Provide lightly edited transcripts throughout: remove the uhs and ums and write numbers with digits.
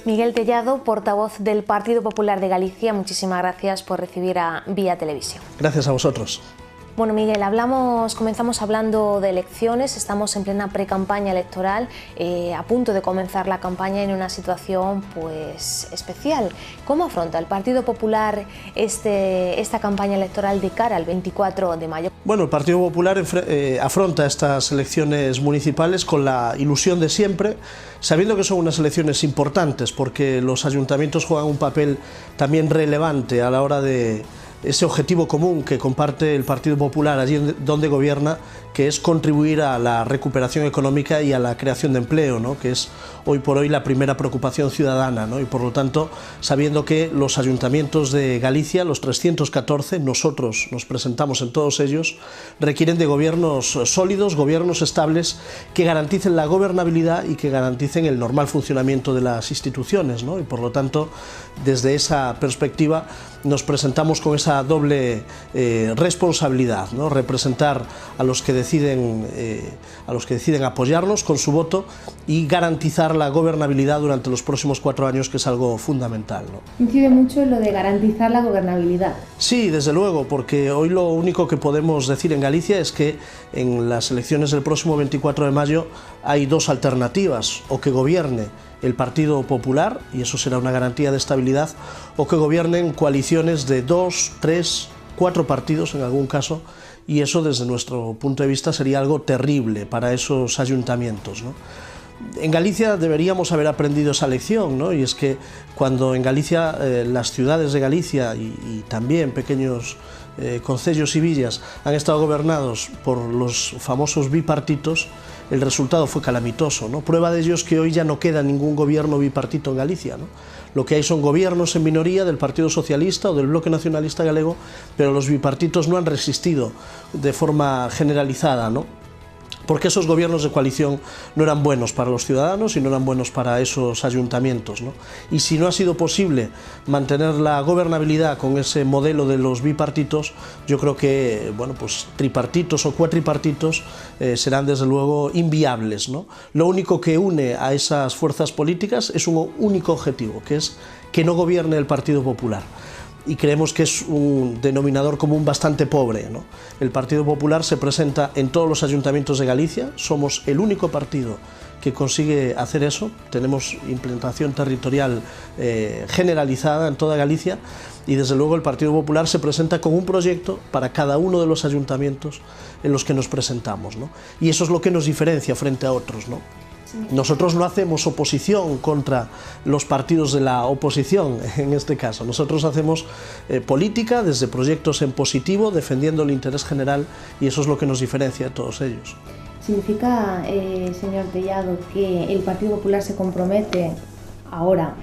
Miguel Tellado, portavoz del Partido Popular de Galicia, muchísimas gracias por recibir a Vía Televisión. Gracias a vosotros. Bueno, Miguel, comenzamos hablando de elecciones, estamos en plena pre-campaña electoral, a punto de comenzar la campaña en una situación pues especial. ¿Cómo afronta el Partido Popular esta campaña electoral de cara al 24 de mayo? Bueno, el Partido Popular afronta estas elecciones municipales con la ilusión de siempre, sabiendo que son unas elecciones importantes porque los ayuntamientos juegan un papel también relevante a la hora de ese objetivo común que comparte el Partido Popular allí donde gobierna, que es contribuir a la recuperación económica y a la creación de empleo, ¿no? Que es hoy por hoy la primera preocupación ciudadana, ¿no? Y por lo tanto, sabiendo que los ayuntamientos de Galicia, los 314, nosotros nos presentamos en todos ellos, requieren de gobiernos sólidos, gobiernos estables que garanticen la gobernabilidad y que garanticen el normal funcionamiento de las instituciones, ¿no? Y por lo tanto, desde esa perspectiva, nos presentamos con esa doble responsabilidad, ¿no? Representar a los que deciden apoyarnos con su voto y garantizar la gobernabilidad durante los próximos 4 años, que es algo fundamental, ¿no? Incide mucho en lo de garantizar la gobernabilidad. Sí, desde luego, porque hoy lo único que podemos decir en Galicia es que en las elecciones del próximo 24 de mayo hay dos alternativas: o que gobierne el Partido Popular, y eso será una garantía de estabilidad, o que gobiernen coaliciones de 2, 3, 4 partidos en algún caso, y eso desde nuestro punto de vista sería algo terrible para esos ayuntamientos, ¿no? En Galicia deberíamos haber aprendido esa lección, ¿no? Y es que cuando en Galicia, las ciudades de Galicia y también pequeños concellos y villas han estado gobernados por los famosos bipartitos, el resultado fue calamitoso, ¿no? Prueba de ello es que hoy ya no queda ningún gobierno bipartito en Galicia, ¿no? Lo que hay son gobiernos en minoría del Partido Socialista o del Bloque Nacionalista Galego, pero los bipartitos no han resistido de forma generalizada, ¿no? Porque esos gobiernos de coalición no eran buenos para los ciudadanos y no eran buenos para esos ayuntamientos, ¿no? Y si no ha sido posible mantener la gobernabilidad con ese modelo de los bipartitos, yo creo que, bueno, pues tripartitos o cuatripartitos serán desde luego inviables, ¿no? Lo único que une a esas fuerzas políticas es un único objetivo, que es que no gobierne el Partido Popular. Y creemos que es un denominador común bastante pobre, ¿no? El Partido Popular se presenta en todos los ayuntamientos de Galicia, somos el único partido que consigue hacer eso, tenemos implantación territorial generalizada en toda Galicia, y desde luego el Partido Popular se presenta con un proyecto para cada uno de los ayuntamientos en los que nos presentamos, ¿no? Y eso es lo que nos diferencia frente a otros, ¿no? Nosotros no hacemos oposición contra los partidos de la oposición, en este caso. Nosotros hacemos política desde proyectos en positivo, defendiendo el interés general, y eso es lo que nos diferencia de todos ellos. ¿Significa, señor Tellado, que el Partido Popular se compromete ahora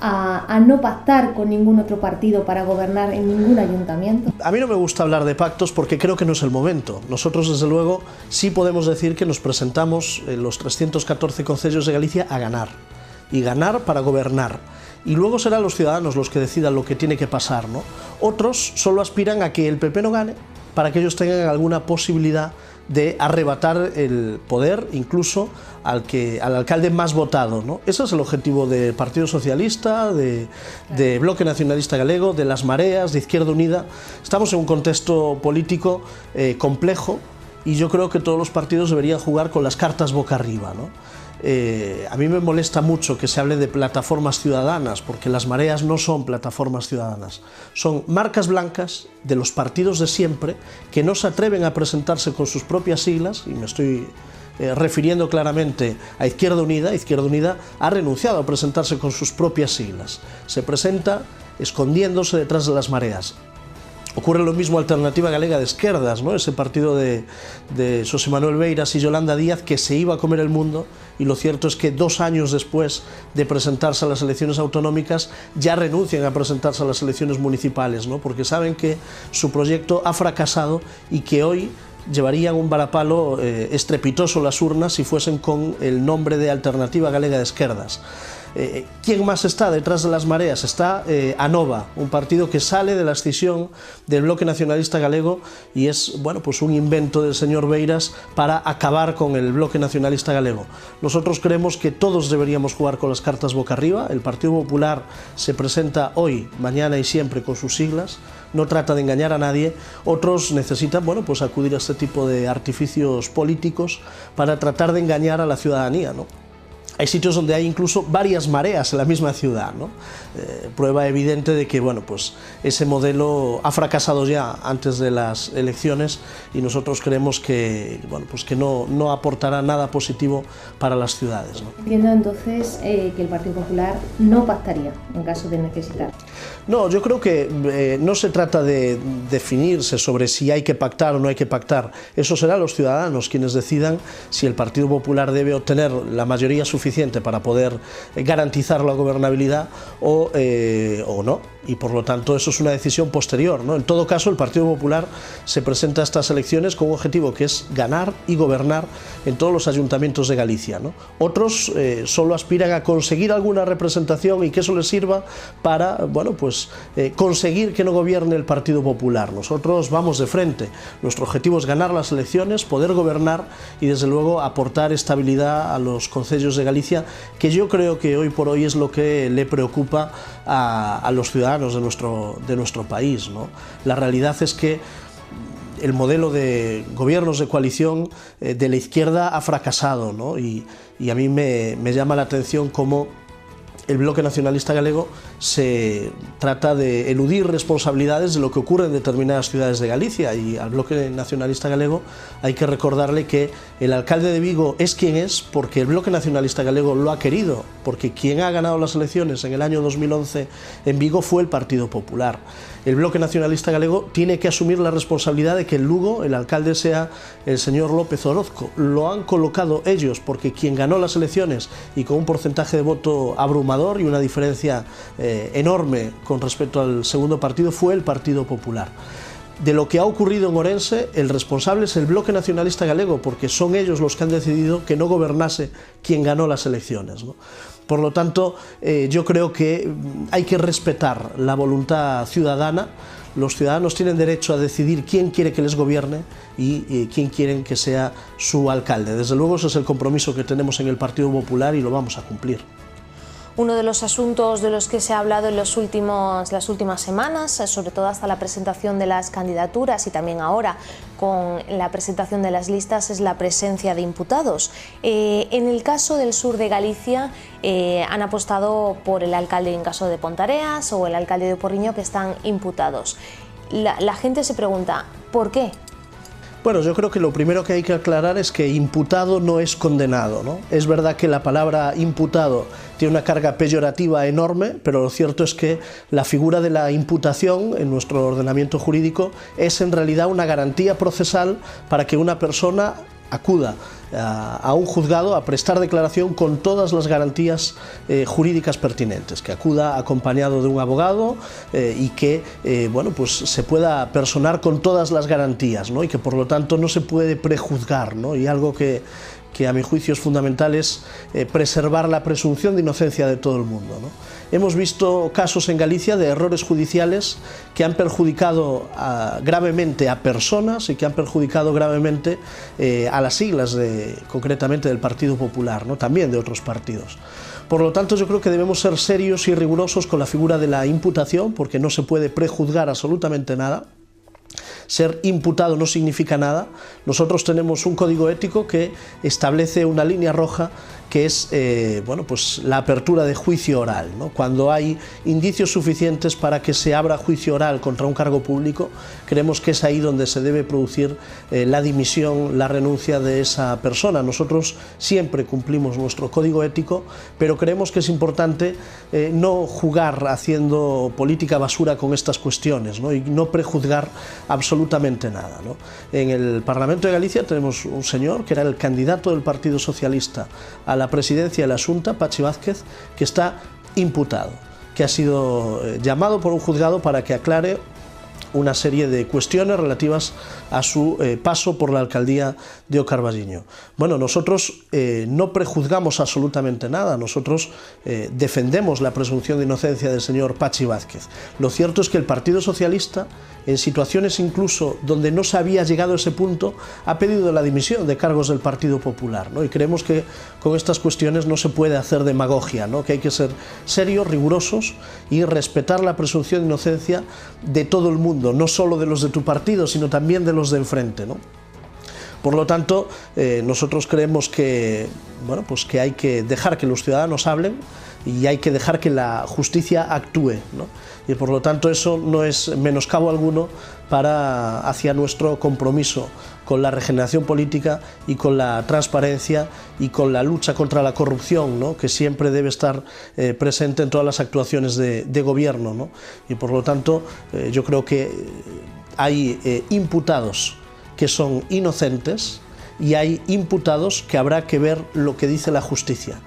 a no pactar con ningún otro partido para gobernar en ningún ayuntamiento? A mí no me gusta hablar de pactos porque creo que no es el momento. Nosotros, desde luego, sí podemos decir que nos presentamos en los 314 concellos de Galicia a ganar, y ganar para gobernar. Y luego serán los ciudadanos los que decidan lo que tiene que pasar, ¿no? Otros solo aspiran a que el PP no gane para que ellos tengan alguna posibilidad de arrebatar el poder incluso al alcalde más votado, ¿no? Ese es el objetivo del Partido Socialista, de Bloque Nacionalista Galego, de las Mareas, de Izquierda Unida. Estamos en un contexto político complejo, y yo creo que todos los partidos deberían jugar con las cartas boca arriba, ¿no? A mí me molesta mucho que se hable de plataformas ciudadanas, porque las Mareas no son plataformas ciudadanas, son marcas blancas de los partidos de siempre que no se atreven a presentarse con sus propias siglas, y me estoy refiriendo claramente a Izquierda Unida. Izquierda Unida ha renunciado a presentarse con sus propias siglas, se presenta escondiéndose detrás de las Mareas. Ocurre lo mismo a Alternativa Galega de Esquerdas, ¿no? Ese partido de Xosé Manuel Beiras y Yolanda Díaz, que se iba a comer el mundo, y lo cierto es que 2 años después de presentarse a las elecciones autonómicas ya renuncian a presentarse a las elecciones municipales, ¿no? Porque saben que su proyecto ha fracasado y que hoy llevarían un varapalo estrepitoso las urnas si fuesen con el nombre de Alternativa Galega de Esquerdas. ¿Quién más está detrás de las mareas? Está Anova, un partido que sale de la escisión del Bloque Nacionalista Galego y es, bueno, pues un invento del señor Beiras para acabar con el Bloque Nacionalista Galego. Nosotros creemos que todos deberíamos jugar con las cartas boca arriba. El Partido Popular se presenta hoy, mañana y siempre con sus siglas, no trata de engañar a nadie. Otros necesitan, bueno, pues acudir a este tipo de artificios políticos para tratar de engañar a la ciudadanía, ¿no? Hay sitios donde hay incluso varias mareas en la misma ciudad, ¿no? Prueba evidente de que, bueno, pues ese modelo ha fracasado ya antes de las elecciones y nosotros creemos que, bueno, pues que no aportará nada positivo para las ciudades, ¿no? Entiendo entonces que el Partido Popular no pactaría en caso de necesitar. No, yo creo que no se trata de definirse sobre si hay que pactar o no hay que pactar. Eso serán los ciudadanos quienes decidan si el Partido Popular debe obtener la mayoría suficiente para poder garantizar la gobernabilidad o no, y por lo tanto eso es una decisión posterior, ¿no? En todo caso, el Partido Popular se presenta a estas elecciones con un objetivo que es ganar y gobernar en todos los ayuntamientos de Galicia, ¿no? Otros solo aspiran a conseguir alguna representación y que eso les sirva para, bueno, pues conseguir que no gobierne el Partido Popular. Nosotros vamos de frente, nuestro objetivo es ganar las elecciones, poder gobernar y desde luego aportar estabilidad a los concellos de Galicia, que yo creo que hoy por hoy es lo que le preocupa a los ciudadanos de nuestro país, ¿no? La realidad es que el modelo de gobiernos de coalición de la izquierda ha fracasado, ¿no? Y a mí me llama la atención cómo el Bloque Nacionalista Galego se trata de eludir responsabilidades de lo que ocurre en determinadas ciudades de Galicia, y al Bloque Nacionalista Galego hay que recordarle que el alcalde de Vigo es quien es porque el Bloque Nacionalista Galego lo ha querido, porque quien ha ganado las elecciones en el año 2011 en Vigo fue el Partido Popular. El Bloque Nacionalista Galego tiene que asumir la responsabilidad de que en Lugo el alcalde sea el señor López Orozco. Lo han colocado ellos porque quien ganó las elecciones y con un porcentaje de voto abrumador y una diferencia enorme con respecto al segundo partido fue el Partido Popular. De lo que ha ocurrido en Orense, el responsable es el Bloque Nacionalista Galego, porque son ellos los que han decidido que no gobernase quien ganó las elecciones, ¿no? Por lo tanto, yo creo que hay que respetar la voluntad ciudadana. Los ciudadanos tienen derecho a decidir quién quiere que les gobierne y quién quieren que sea su alcalde. Desde luego ese es el compromiso que tenemos en el Partido Popular y lo vamos a cumplir. Uno de los asuntos de los que se ha hablado en las últimas semanas, sobre todo hasta la presentación de las candidaturas y también ahora con la presentación de las listas, es la presencia de imputados. En el caso del sur de Galicia han apostado por el alcalde en caso de Pontareas o el alcalde de Porriño, que están imputados. La gente se pregunta, ¿por qué? Bueno, yo creo que lo primero que hay que aclarar es que imputado no es condenado, ¿no? Es verdad que la palabra imputado tiene una carga peyorativa enorme, pero lo cierto es que la figura de la imputación en nuestro ordenamiento jurídico es en realidad una garantía procesal para que una persona acuda a un juzgado a prestar declaración con todas las garantías jurídicas pertinentes, que acuda acompañado de un abogado y que bueno, pues se pueda personar con todas las garantías, ¿no? Y que por lo tanto no se puede prejuzgar, ¿no? Y algo que a mi juicio es fundamental es preservar la presunción de inocencia de todo el mundo, ¿no? Hemos visto casos en Galicia de errores judiciales que han perjudicado gravemente a personas y que han perjudicado gravemente a las siglas concretamente del Partido Popular, ¿no? También de otros partidos. Por lo tanto, yo creo que debemos ser serios y rigurosos con la figura de la imputación, porque no se puede prejuzgar absolutamente nada. Ser imputado no significa nada. Nosotros tenemos un código ético que establece una línea roja, que es bueno, pues la apertura de juicio oral, ¿no? Cuando hay indicios suficientes para que se abra juicio oral contra un cargo público, creemos que es ahí donde se debe producir la dimisión, la renuncia de esa persona. Nosotros siempre cumplimos nuestro código ético, pero creemos que es importante no jugar haciendo política basura con estas cuestiones, ¿no? Y no prejuzgar absolutamente nada, ¿no? En el Parlamento de Galicia tenemos un señor que era el candidato del Partido Socialista a la presidencia de la Xunta, Pachi Vázquez, que está imputado, que ha sido llamado por un juzgado para que aclare una serie de cuestiones relativas a su paso por la alcaldía de O Carballiño. Bueno, nosotros no prejuzgamos absolutamente nada, nosotros defendemos la presunción de inocencia del señor Pachi Vázquez. Lo cierto es que el Partido Socialista, en situaciones incluso donde no se había llegado a ese punto, ha pedido la dimisión de cargos del Partido Popular, ¿no? Y creemos que con estas cuestiones no se puede hacer demagogia, ¿no? Que hay que ser serios, rigurosos y respetar la presunción de inocencia de todo el mundo, no solo de los de tu partido, sino también de los de enfrente, ¿no? Por lo tanto, nosotros creemos que, bueno, pues que hay que dejar que los ciudadanos hablen y hay que dejar que la justicia actúe, ¿no? Y por lo tanto eso no es menoscabo alguno hacia nuestro compromiso con la regeneración política y con la transparencia y con la lucha contra la corrupción, ¿no? Que siempre debe estar presente en todas las actuaciones de gobierno, ¿no? Y por lo tanto yo creo que hay imputados que son inocentes y hay imputados que habrá que ver lo que dice la justicia.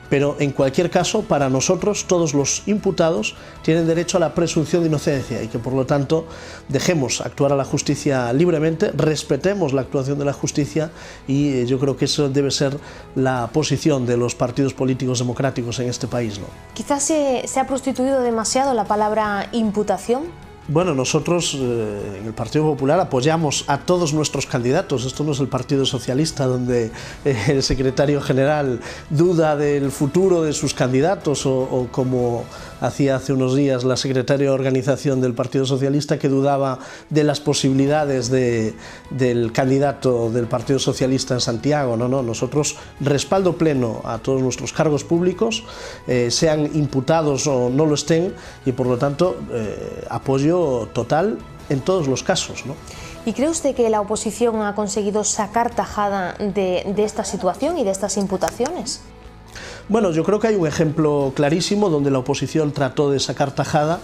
Pero en cualquier caso, para nosotros, todos los imputados tienen derecho a la presunción de inocencia y que por lo tanto dejemos actuar a la justicia libremente, respetemos la actuación de la justicia y yo creo que eso debe ser la posición de los partidos políticos democráticos en este país, ¿no? Quizás se ha prostituido demasiado la palabra imputación. Bueno, nosotros en el Partido Popular apoyamos a todos nuestros candidatos. Esto no es el Partido Socialista donde el secretario general duda del futuro de sus candidatos o como hacía hace unos días la secretaria de organización del Partido Socialista que dudaba de las posibilidades del candidato del Partido Socialista en Santiago. No, nosotros respaldo pleno a todos nuestros cargos públicos, sean imputados o no lo estén, y por lo tanto apoyo total en todos los casos, ¿no? ¿Y cree usted que la oposición ha conseguido sacar tajada de esta situación y de estas imputaciones? Bueno, yo creo que hay un ejemplo clarísimo donde la oposición trató de sacar tajada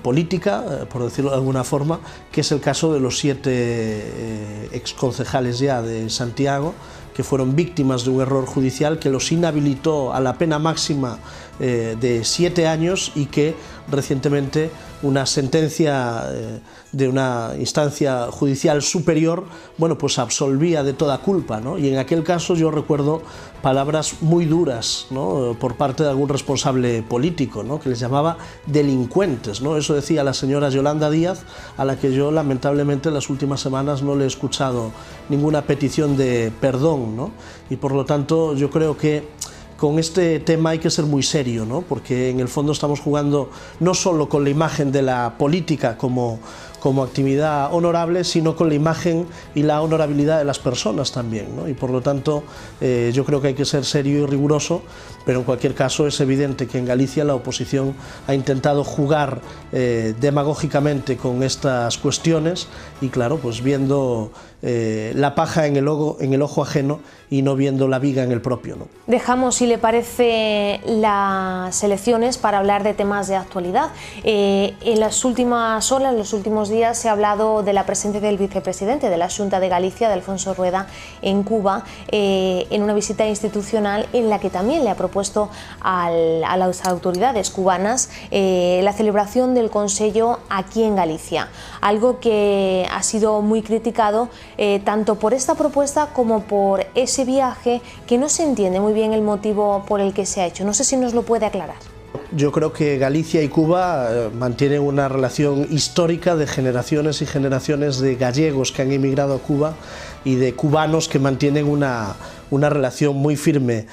política, por decirlo de alguna forma, que es el caso de los 7 exconcejales ya de Santiago, que fueron víctimas de un error judicial que los inhabilitó a la pena máxima de 7 años y que recientemente una sentencia de una instancia judicial superior, bueno, pues absolvía de toda culpa, ¿no? Y en aquel caso yo recuerdo palabras muy duras, ¿no? Por parte de algún responsable político, ¿no? Que les llamaba delincuentes, ¿no? Eso decía la señora Yolanda Díaz, a la que yo lamentablemente en las últimas semanas no le he escuchado ninguna petición de perdón, ¿no? Y por lo tanto yo creo que con este tema hay que ser muy serio, ¿no? Porque en el fondo estamos jugando no solo con la imagen de la política como actividad honorable, sino con la imagen y la honorabilidad de las personas también, ¿no? Y por lo tanto yo creo que hay que ser serio y riguroso, pero en cualquier caso es evidente que en Galicia la oposición ha intentado jugar demagógicamente con estas cuestiones y claro, pues viendo la paja en el ojo ajeno y no viendo la viga en el propio, ¿no? Dejamos, si le parece, las elecciones para hablar de temas de actualidad. En las últimas horas, en los últimos días, se ha hablado de la presencia del vicepresidente de la Xunta de Galicia, de Alfonso Rueda, en Cuba, en una visita institucional en la que también le ha propuesto a las autoridades cubanas la celebración del Consello aquí en Galicia, algo que ha sido muy criticado tanto por esta propuesta como por ese viaje, que no se entiende muy bien el motivo por el que se ha hecho. No sé si nos lo puede aclarar. Yo creo que Galicia y Cuba mantienen una relación histórica de generaciones y generaciones de gallegos que han emigrado a Cuba y de cubanos que mantienen una relación muy firme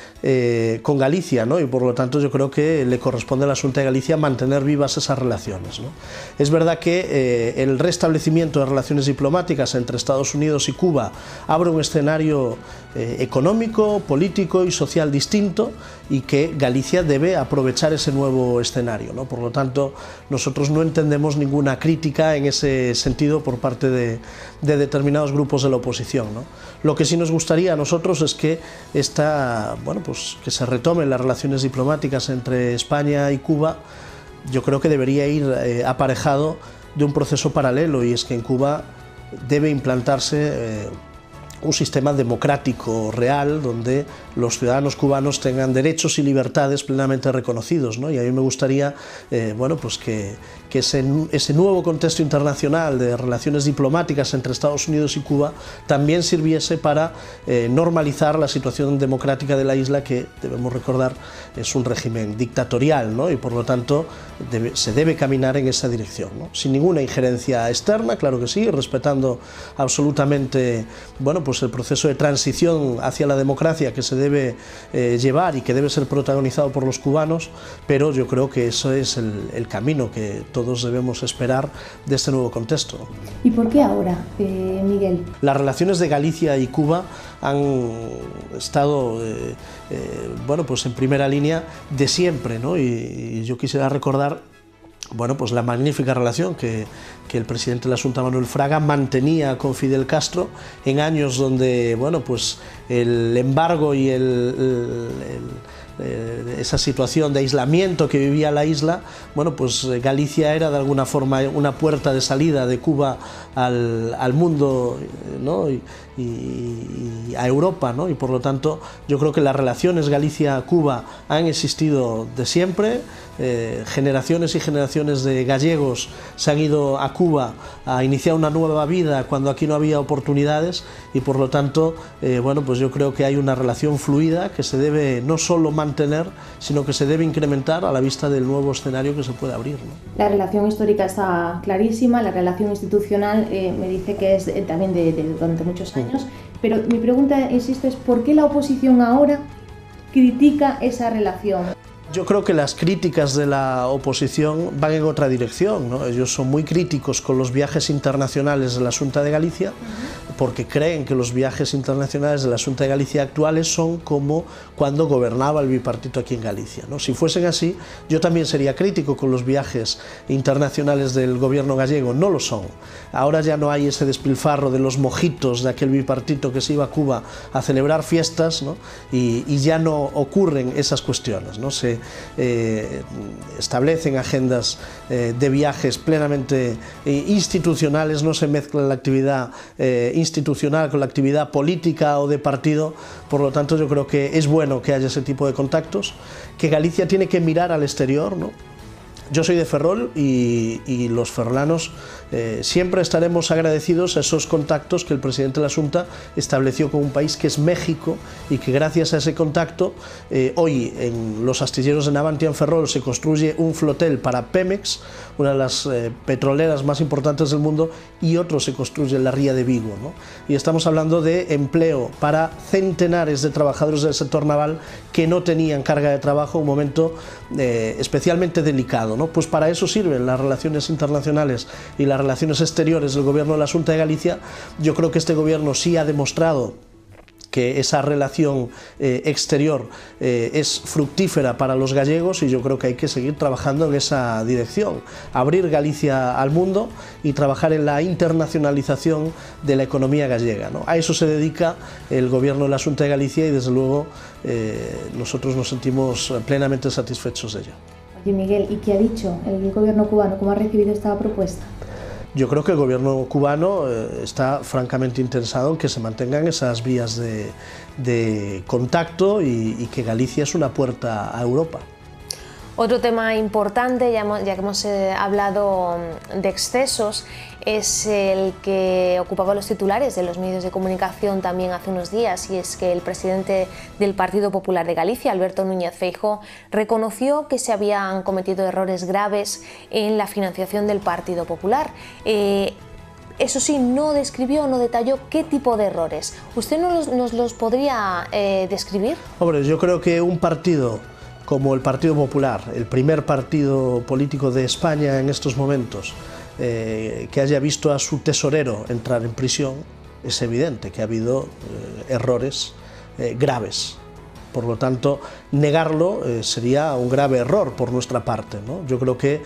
con Galicia, ¿no? Y por lo tanto yo creo que le corresponde a la Xunta de Galicia mantener vivas esas relaciones, ¿no? Es verdad que el restablecimiento de relaciones diplomáticas entre Estados Unidos y Cuba abre un escenario económico, político y social distinto y que Galicia debe aprovechar ese nuevo escenario, ¿no? Por lo tanto, nosotros no entendemos ninguna crítica en ese sentido por parte de determinados grupos de la oposición, ¿no? Lo que sí nos gustaría a nosotros es que que se retomen las relaciones diplomáticas entre España y Cuba. Yo creo que debería ir aparejado de un proceso paralelo, y es que en Cuba debe implantarse un sistema democrático real donde los ciudadanos cubanos tengan derechos y libertades plenamente reconocidos, ¿no? Y a mí me gustaría bueno, pues que ese nuevo contexto internacional de relaciones diplomáticas entre Estados Unidos y Cuba también sirviese para normalizar la situación democrática de la isla, que debemos recordar es un régimen dictatorial, ¿no? Y por lo tanto se debe caminar en esa dirección, ¿no? Sin ninguna injerencia externa, claro que sí, respetando absolutamente, bueno, pues el proceso de transición hacia la democracia que se debe llevar y que debe ser protagonizado por los cubanos, pero yo creo que eso es el camino que todos debemos esperar de este nuevo contexto. ¿Y por qué ahora, Miguel? Las relaciones de Galicia y Cuba han estado bueno, pues en primera línea de siempre, ¿no? Y yo quisiera recordar, bueno, pues la magnífica relación que el presidente de la Xunta, Manuel Fraga, mantenía con Fidel Castro en años donde, bueno, pues el embargo y esa situación de aislamiento que vivía la isla, bueno, pues Galicia era de alguna forma una puerta de salida de Cuba al mundo, ¿no? y a Europa, ¿no? Y por lo tanto yo creo que las relaciones Galicia-Cuba han existido de siempre. Generaciones y generaciones de gallegos se han ido a Cuba a iniciar una nueva vida cuando aquí no había oportunidades, y por lo tanto bueno, pues yo creo que hay una relación fluida que se debe no solo mantener, sino que se debe incrementar a la vista del nuevo escenario que se puede abrir, ¿no? La relación histórica está clarísima, la relación institucional me dice que es también durante muchos años, pero mi pregunta, insisto, es ¿por qué la oposición ahora critica esa relación? Yo creo que las críticas de la oposición van en otra dirección, ¿no? Ellos son muy críticos con los viajes internacionales de la Xunta de Galicia, porque creen que los viajes internacionales de la Xunta de Galicia actuales son como cuando gobernaba el bipartito aquí en Galicia, ¿no? Si fuesen así, yo también sería crítico con los viajes internacionales del gobierno gallego. No lo son. Ahora ya no hay ese despilfarro de los mojitos de aquel bipartito que se iba a Cuba a celebrar fiestas, ¿no? Y ya no ocurren esas cuestiones, ¿no? Se establecen agendas de viajes plenamente institucionales, no se mezcla la actividad institucional con la actividad política o de partido. Por lo tanto, yo creo que es bueno que haya ese tipo de contactos, que Galicia tiene que mirar al exterior, ¿no? Yo soy de Ferrol y los ferrolanos siempre estaremos agradecidos a esos contactos que el presidente de la Xunta estableció con un país que es México, y que gracias a ese contacto hoy en los astilleros de Navantia, en Ferrol, se construye un flotel para Pemex, una de las petroleras más importantes del mundo, y otro se construye en la ría de Vigo, ¿no? Y estamos hablando de empleo para centenares de trabajadores del sector naval que no tenían carga de trabajo en un momento especialmente delicado, ¿no? Pues para eso sirven las relaciones internacionales y las relaciones exteriores del gobierno de la Xunta de Galicia. Yo creo que este gobierno sí ha demostrado que esa relación exterior es fructífera para los gallegos, y yo creo que hay que seguir trabajando en esa dirección, abrir Galicia al mundo y trabajar en la internacionalización de la economía gallega, ¿no? A eso se dedica el gobierno de la Xunta de Galicia, y desde luego nosotros nos sentimos plenamente satisfechos de ello. Oye, Miguel, ¿y qué ha dicho el gobierno cubano? ¿Cómo ha recibido esta propuesta? Yo creo que el gobierno cubano está francamente interesado en que se mantengan esas vías de contacto, y que Galicia es una puerta a Europa. Otro tema importante, ya que hemos hablado de excesos, es el que ocupaba los titulares de los medios de comunicación también hace unos días, y es que el presidente del Partido Popular de Galicia, Alberto Núñez Feijóo, reconoció que se habían cometido errores graves en la financiación del Partido Popular. Eso sí, no describió, no detalló qué tipo de errores. ¿Usted nos los podría describir? Hombre, yo creo que un partido como el Partido Popular, el primer partido político de España en estos momentos, que haya visto a su tesorero entrar en prisión, es evidente que ha habido errores graves. Por lo tanto, negarlo sería un grave error por nuestra parte, ¿no? Yo creo que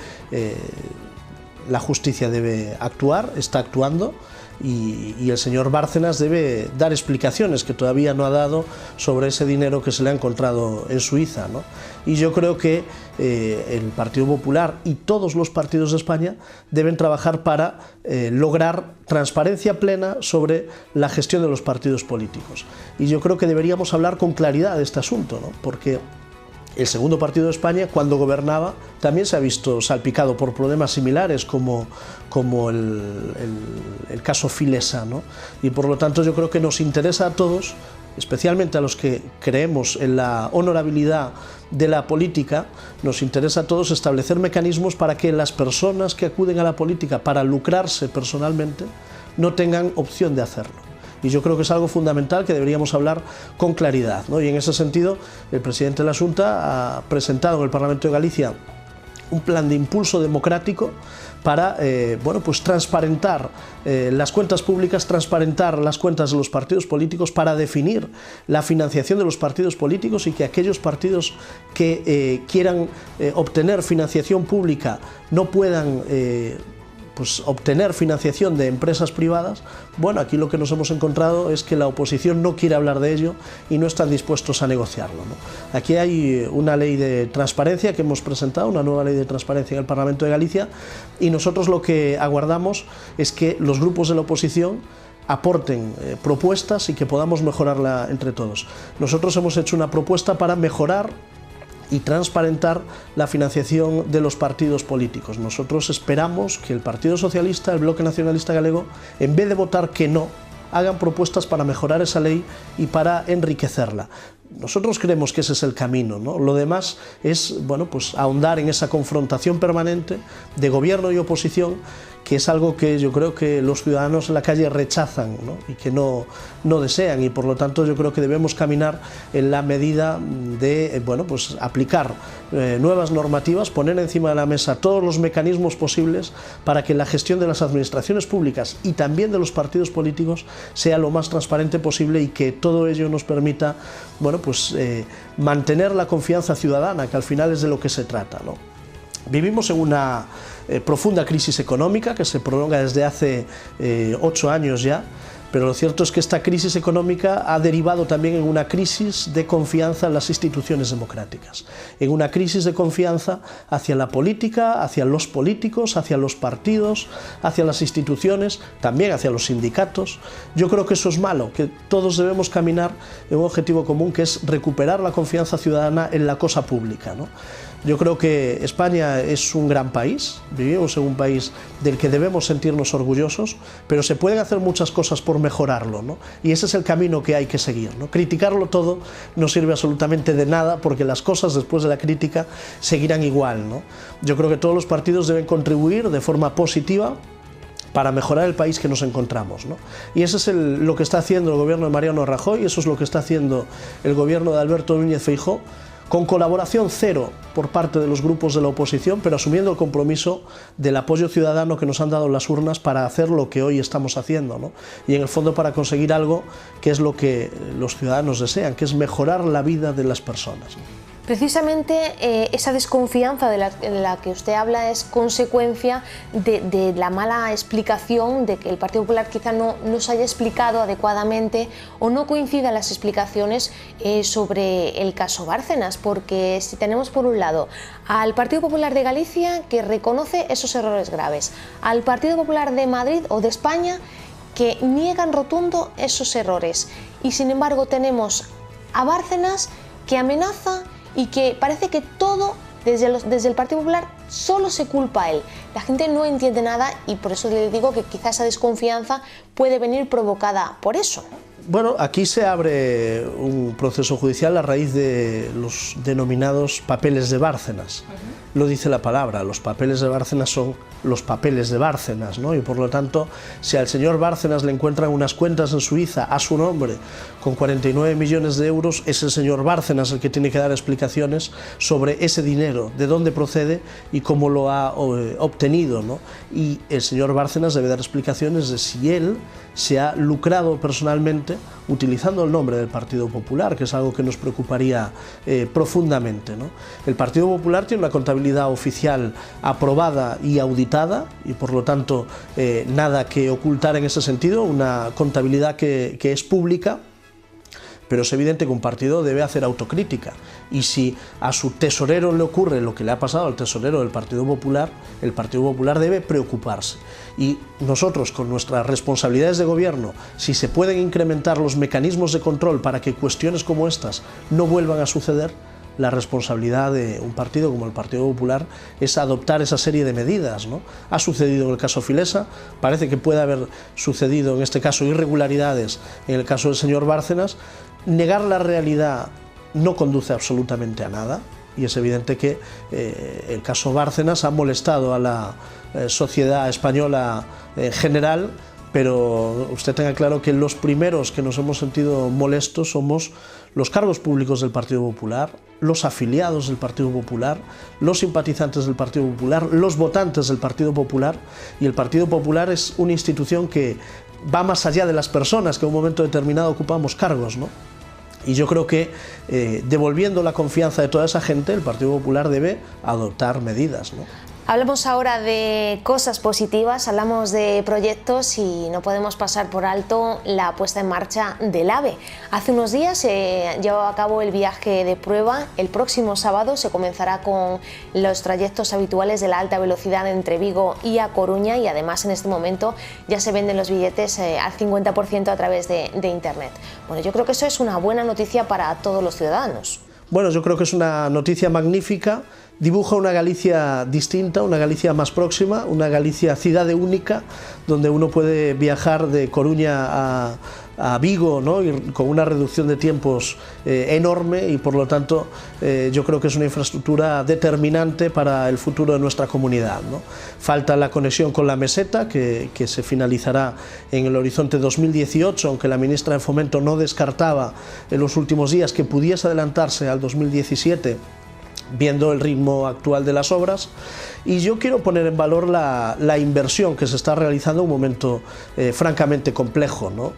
la justicia debe actuar, está actuando, y el señor Bárcenas debe dar explicaciones que todavía no ha dado sobre ese dinero que se le ha encontrado en Suiza, ¿no? Y yo creo que el Partido Popular y todos los partidos de España deben trabajar para lograr transparencia plena sobre la gestión de los partidos políticos. Y yo creo que deberíamos hablar con claridad de este asunto, ¿no? Porque el segundo partido de España, cuando gobernaba, también se ha visto salpicado por problemas similares como el caso Filesa, ¿no? Y por lo tanto yo creo que nos interesa a todos, especialmente a los que creemos en la honorabilidad de la política, nos interesa a todos establecer mecanismos para que las personas que acuden a la política para lucrarse personalmente no tengan opción de hacerlo. Y yo creo que es algo fundamental que deberíamos hablar con claridad, ¿no? Y en ese sentido, el presidente de la Xunta ha presentado en el Parlamento de Galicia un plan de impulso democrático para bueno, pues transparentar las cuentas públicas, transparentar las cuentas de los partidos políticos, para definir la financiación de los partidos políticos y que aquellos partidos que quieran obtener financiación pública no puedan pues obtener financiación de empresas privadas. Bueno, aquí lo que nos hemos encontrado es que la oposición no quiere hablar de ello y no están dispuestos a negociarlo, ¿no? Aquí hay una ley de transparencia que hemos presentado, una nueva ley de transparencia en el Parlamento de Galicia, y nosotros lo que aguardamos es que los grupos de la oposición aporten propuestas y que podamos mejorarla entre todos. Nosotros hemos hecho una propuesta para mejorar y transparentar la financiación de los partidos políticos. Nosotros esperamos que el Partido Socialista, el Bloque Nacionalista Galego, en vez de votar que no, hagan propuestas para mejorar esa ley y para enriquecerla. Nosotros creemos que ese es el camino, ¿no? Lo demás es, bueno, pues ahondar en esa confrontación permanente de gobierno y oposición, que es algo que yo creo que los ciudadanos en la calle rechazan, ¿no? Y que no desean, y por lo tanto yo creo que debemos caminar en la medida de bueno, pues aplicar nuevas normativas, poner encima de la mesa todos los mecanismos posibles para que la gestión de las administraciones públicas y también de los partidos políticos sea lo más transparente posible, y que todo ello nos permita, bueno, pues mantener la confianza ciudadana, que al final es de lo que se trata, ¿no? Vivimos en una profunda crisis económica que se prolonga desde hace 8 años ya, pero lo cierto es que esta crisis económica ha derivado también en una crisis de confianza en las instituciones democráticas, en una crisis de confianza hacia la política, hacia los políticos, hacia los partidos, hacia las instituciones, también hacia los sindicatos. Yo creo que eso es malo, que todos debemos caminar en un objetivo común, que es recuperar la confianza ciudadana en la cosa pública, ¿no? Yo creo que España es un gran país, vivimos en un país del que debemos sentirnos orgullosos, pero se pueden hacer muchas cosas por mejorarlo, ¿no? Y ese es el camino que hay que seguir, ¿no? Criticarlo todo no sirve absolutamente de nada, porque las cosas después de la crítica seguirán igual, ¿no? Yo creo que todos los partidos deben contribuir de forma positiva para mejorar el país que nos encontramos, ¿no? Y eso es lo que está haciendo el gobierno de Mariano Rajoy, eso es lo que está haciendo el gobierno de Alberto Núñez Feijóo, con colaboración cero por parte de los grupos de la oposición, pero asumiendo el compromiso del apoyo ciudadano que nos han dado las urnas para hacer lo que hoy estamos haciendo, ¿no? Y en el fondo para conseguir algo que es lo que los ciudadanos desean, que es mejorar la vida de las personas, ¿no? Precisamente esa desconfianza de la que usted habla es consecuencia de la mala explicación, de que el Partido Popular quizá no se haya explicado adecuadamente o no coincidan las explicaciones sobre el caso Bárcenas, porque si tenemos por un lado al Partido Popular de Galicia, que reconoce esos errores graves, al Partido Popular de Madrid o de España, que niegan rotundo esos errores, y sin embargo tenemos a Bárcenas, que amenaza y que parece que todo desde el Partido Popular solo se culpa a él. La gente no entiende nada, y por eso le digo que quizá esa desconfianza puede venir provocada por eso. Bueno, aquí se abre un proceso judicial a raíz de los denominados papeles de Bárcenas. Lo dice la palabra, los papeles de Bárcenas son los papeles de Bárcenas, ¿no? Y por lo tanto, si al señor Bárcenas le encuentran unas cuentas en Suiza a su nombre con 49 millones de euros, es el señor Bárcenas el que tiene que dar explicaciones sobre ese dinero, de dónde procede y cómo lo ha obtenido, ¿no? Y el señor Bárcenas debe dar explicaciones de si él se ha lucrado personalmente utilizando el nombre del Partido Popular, que es algo que nos preocuparía profundamente, ¿no? El Partido Popular tiene una contabilidad oficial aprobada y auditada y por lo tanto nada que ocultar en ese sentido, una contabilidad que es pública. Pero es evidente que un partido debe hacer autocrítica y si a su tesorero le ocurre lo que le ha pasado al tesorero del Partido Popular, el Partido Popular debe preocuparse. Y nosotros, con nuestras responsabilidades de gobierno, si se pueden incrementar los mecanismos de control para que cuestiones como estas no vuelvan a suceder, la responsabilidad de un partido como el Partido Popular es adoptar esa serie de medidas, ¿no? Ha sucedido en el caso Filesa, parece que puede haber sucedido en este caso irregularidades en el caso del señor Bárcenas. Negar la realidad no conduce absolutamente a nada y es evidente que el caso Bárcenas ha molestado a la sociedad española en general, pero usted tenga claro que los primeros que nos hemos sentido molestos somos los cargos públicos del Partido Popular, los afiliados del Partido Popular, los simpatizantes del Partido Popular, los votantes del Partido Popular, y el Partido Popular es una institución que va más allá de las personas que en un momento determinado ocupamos cargos, ¿no? Y yo creo que devolviendo la confianza de toda esa gente, el Partido Popular debe adoptar medidas, ¿no? Hablamos ahora de cosas positivas, hablamos de proyectos y no podemos pasar por alto la puesta en marcha del AVE. Hace unos días se llevó a cabo el viaje de prueba. El próximo sábado se comenzará con los trayectos habituales de la alta velocidad entre Vigo y A Coruña y además en este momento ya se venden los billetes al 50% a través de internet. Bueno, yo creo que eso es una buena noticia para todos los ciudadanos. Bueno, yo creo que es una noticia magnífica. Dibuja una Galicia distinta, una Galicia más próxima, una Galicia cidade única, donde uno puede viajar de Coruña a Vigo, ¿no? Y con una reducción de tiempos enorme y por lo tanto yo creo que es una infraestructura determinante para el futuro de nuestra comunidad, ¿no? Falta la conexión con la meseta que se finalizará en el horizonte 2018, aunque la ministra de Fomento no descartaba en los últimos días que pudiese adelantarse al 2017 viendo el ritmo actual de las obras. Y yo quiero poner en valor la inversión que se está realizando en un momento francamente complejo, ¿no?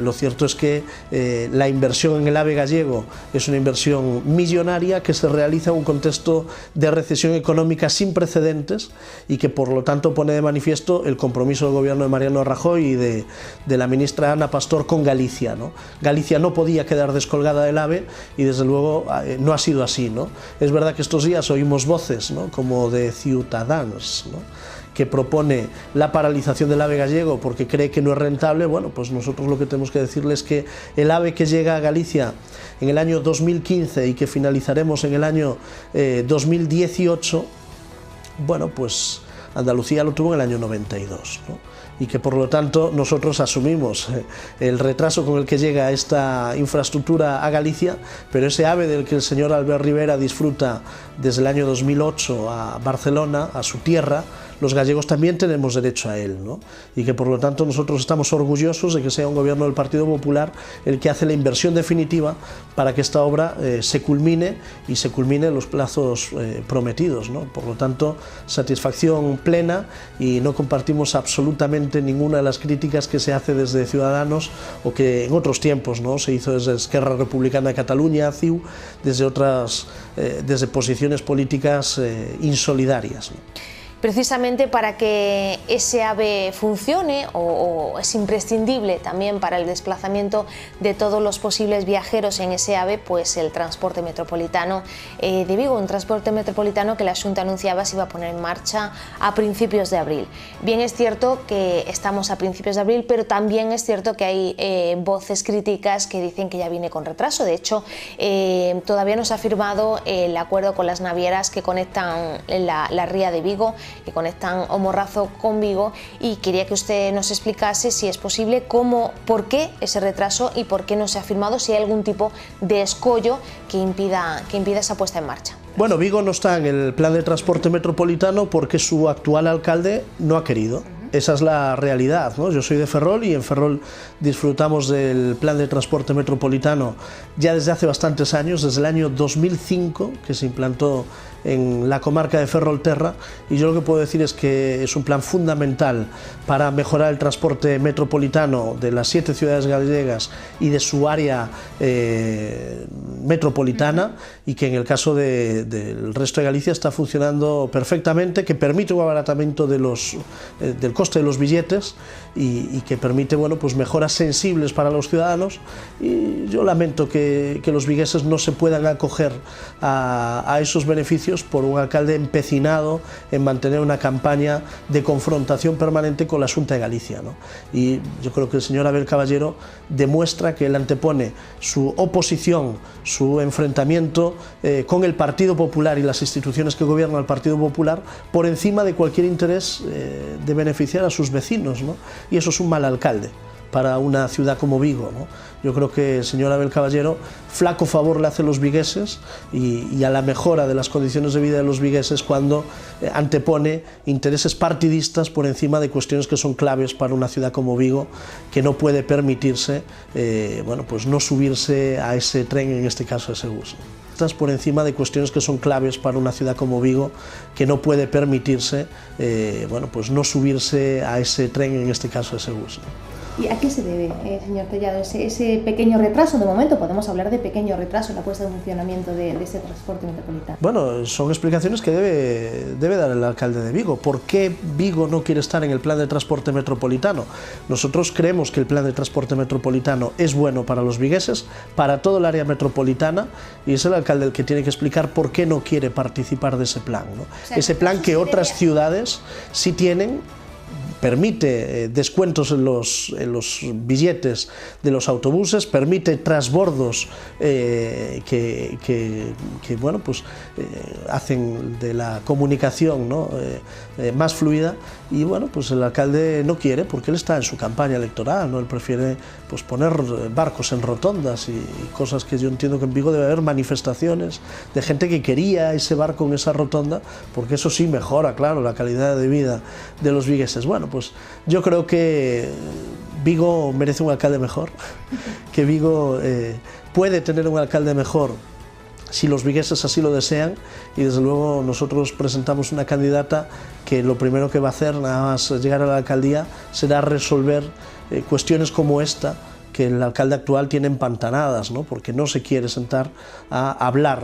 Lo cierto es que la inversión en el AVE gallego es una inversión millonaria que se realiza en un contexto de recesión económica sin precedentes y que por lo tanto pone de manifiesto el compromiso del gobierno de Mariano Rajoy y de la ministra Ana Pastor con Galicia, ¿no? Galicia no podía quedar descolgada del AVE y desde luego no ha sido así, ¿no? Es verdad que estos días oímos voces, ¿no? Como de Ciudadanos, ¿no? Que propone la paralización del AVE gallego porque cree que no es rentable. Bueno, pues nosotros lo que tenemos que decirles es que el AVE que llega a Galicia en el año 2015 y que finalizaremos en el año 2018, bueno, pues Andalucía lo tuvo en el año 92, ¿no? Y que por lo tanto nosotros asumimos el retraso con el que llega esta infraestructura a Galicia, pero ese AVE del que el señor Albert Rivera disfruta desde el año 2008 a Barcelona, a su tierra, los gallegos también tenemos derecho a él, ¿no? Y que por lo tanto nosotros estamos orgullosos de que sea un gobierno del Partido Popular el que hace la inversión definitiva para que esta obra se culmine y se culmine en los plazos prometidos, ¿no? Por lo tanto, satisfacción plena y no compartimos absolutamente ninguna de las críticas que se hace desde Ciudadanos o que en otros tiempos, ¿no? Se hizo desde Esquerra Republicana de Cataluña, CiU, desde posiciones políticas insolidarias, ¿no? Precisamente para que ese AVE funcione o es imprescindible también para el desplazamiento de todos los posibles viajeros en ese AVE, pues el transporte metropolitano de Vigo, un transporte metropolitano que la Xunta anunciaba se iba a poner en marcha a principios de abril. Bien es cierto que estamos a principios de abril, pero también es cierto que hay voces críticas que dicen que ya viene con retraso. De hecho, todavía no se ha firmado el acuerdo con las navieras que conectan la ría de Vigo, que conectan O Morrazo con Vigo, y quería que usted nos explicase si es posible, por qué ese retraso y por qué no se ha firmado, si hay algún tipo de escollo que impida esa puesta en marcha. Bueno, Vigo no está en el plan de transporte metropolitano porque su actual alcalde no ha querido. esa es la realidad, ¿no? Yo soy de Ferrol y en Ferrol disfrutamos del plan de transporte metropolitano ya desde hace bastantes años, desde el año 2005 que se implantó en la comarca de Ferrolterra, y yo lo que puedo decir es que es un plan fundamental para mejorar el transporte metropolitano de las 7 ciudades gallegas y de su área metropolitana, y que en el caso del resto de Galicia está funcionando perfectamente, que permite un abaratamiento del coste de los billetes y que permite, bueno, pues mejoras sensibles para los ciudadanos. Y yo lamento que los vigueses no se puedan acoger a esos beneficios por un alcalde empecinado en mantener una campaña de confrontación permanente con la Xunta de Galicia, ¿no? Y yo creo que el señor Abel Caballero demuestra que él antepone su oposición, su enfrentamiento con el Partido Popular y las instituciones que gobiernan al Partido Popular por encima de cualquier interés de beneficiar a sus vecinos, ¿no? Y eso es un mal alcalde para una ciudad como Vigo, ¿no? Yo creo que el señor Abel Caballero flaco favor le hace a los vigueses y a la mejora de las condiciones de vida de los vigueses cuando antepone intereses partidistas por encima de cuestiones que son claves para una ciudad como Vigo, que no puede permitirse bueno, pues no subirse a ese tren, en este caso a ese bus, ¿no? Por encima de cuestiones que son claves para una ciudad como Vigo, que no puede permitirse bueno, pues no subirse a ese tren, en este caso a ese bus, ¿no? ¿Y a qué se debe, señor Tellado, ese pequeño retraso? De momento podemos hablar de pequeño retraso en la puesta en funcionamiento de ese transporte metropolitano. Bueno, son explicaciones que debe dar el alcalde de Vigo. ¿Por qué Vigo no quiere estar en el plan de transporte metropolitano? Nosotros creemos que el plan de transporte metropolitano es bueno para los vigueses, para todo el área metropolitana, y es el alcalde el que tiene que explicar por qué no quiere participar de ese plan, ¿no? O sea, ese plan que otras ciudades sí tienen. Permite descuentos en los billetes de los autobuses, permite transbordos que bueno, pues, hacen de la comunicación, ¿no? Más fluida, y bueno, pues el alcalde no quiere porque él está en su campaña electoral, ¿no? Él prefiere, pues, poner barcos en rotondas y cosas que yo entiendo que en Vigo debe haber manifestaciones de gente que quería ese barco en esa rotonda, porque eso sí mejora, claro, la calidad de vida de los vigueses. Bueno, pues yo creo que Vigo merece un alcalde mejor, que Vigo puede tener un alcalde mejor si los vigueses así lo desean, y desde luego nosotros presentamos una candidata que lo primero que va a hacer nada más llegar a la alcaldía será resolver cuestiones como esta que el alcalde actual tiene empantanadas, ¿no? Porque no se quiere sentar a hablar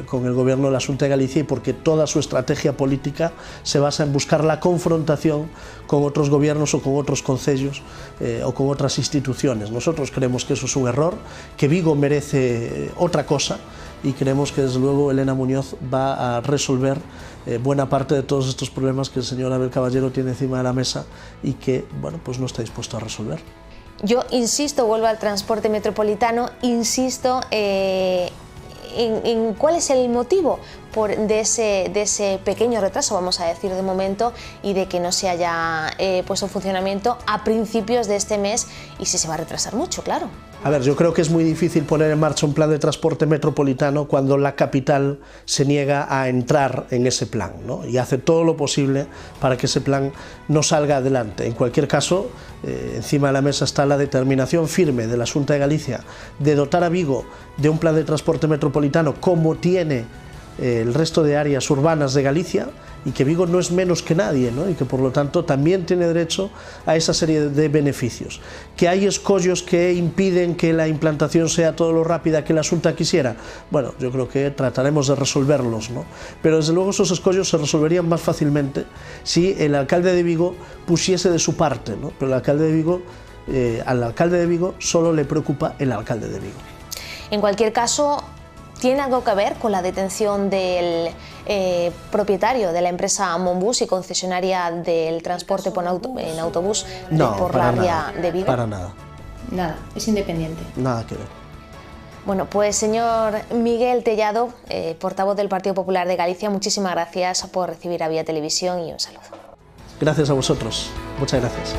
con el gobierno de la Xunta de Galicia, y porque toda su estrategia política se basa en buscar la confrontación con otros gobiernos o con otros concellos o con otras instituciones. Nosotros creemos que eso es un error, que Vigo merece otra cosa, y creemos que desde luego Elena Muñoz va a resolver buena parte de todos estos problemas que el señor Abel Caballero tiene encima de la mesa y que, bueno, pues no está dispuesto a resolver. Yo insisto, vuelvo al transporte metropolitano, insisto en cuál es el motivo de ese pequeño retraso, vamos a decir de momento, y de que no se haya puesto en funcionamiento a principios de este mes, y si se va a retrasar mucho, claro. A ver, yo creo que es muy difícil poner en marcha un plan de transporte metropolitano cuando la capital se niega a entrar en ese plan, ¿no? Y hace todo lo posible para que ese plan no salga adelante. En cualquier caso, encima de la mesa está la determinación firme de la Xunta de Galicia de dotar a Vigo de un plan de transporte metropolitano como tiene el resto de áreas urbanas de Galicia, y que Vigo no es menos que nadie, ¿no? Y que por lo tanto también tiene derecho a esa serie de beneficios. Que hay escollos que impiden que la implantación sea todo lo rápida que la Xunta quisiera, bueno, yo creo que trataremos de resolverlos, ¿no? Pero desde luego esos escollos se resolverían más fácilmente si el alcalde de Vigo pusiese de su parte, ¿no? Pero el alcalde de Vigo, al alcalde de Vigo solo le preocupa el alcalde de Vigo. En cualquier caso, ¿tiene algo que ver con la detención del propietario de la empresa Monbus y concesionaria del transporte en autobús por la área de Vigo? Para nada. Nada, es independiente. Nada que ver. Bueno, pues señor Miguel Tellado, portavoz del Partido Popular de Galicia, muchísimas gracias por recibir a Vía Televisión y un saludo. Gracias a vosotros. Muchas gracias.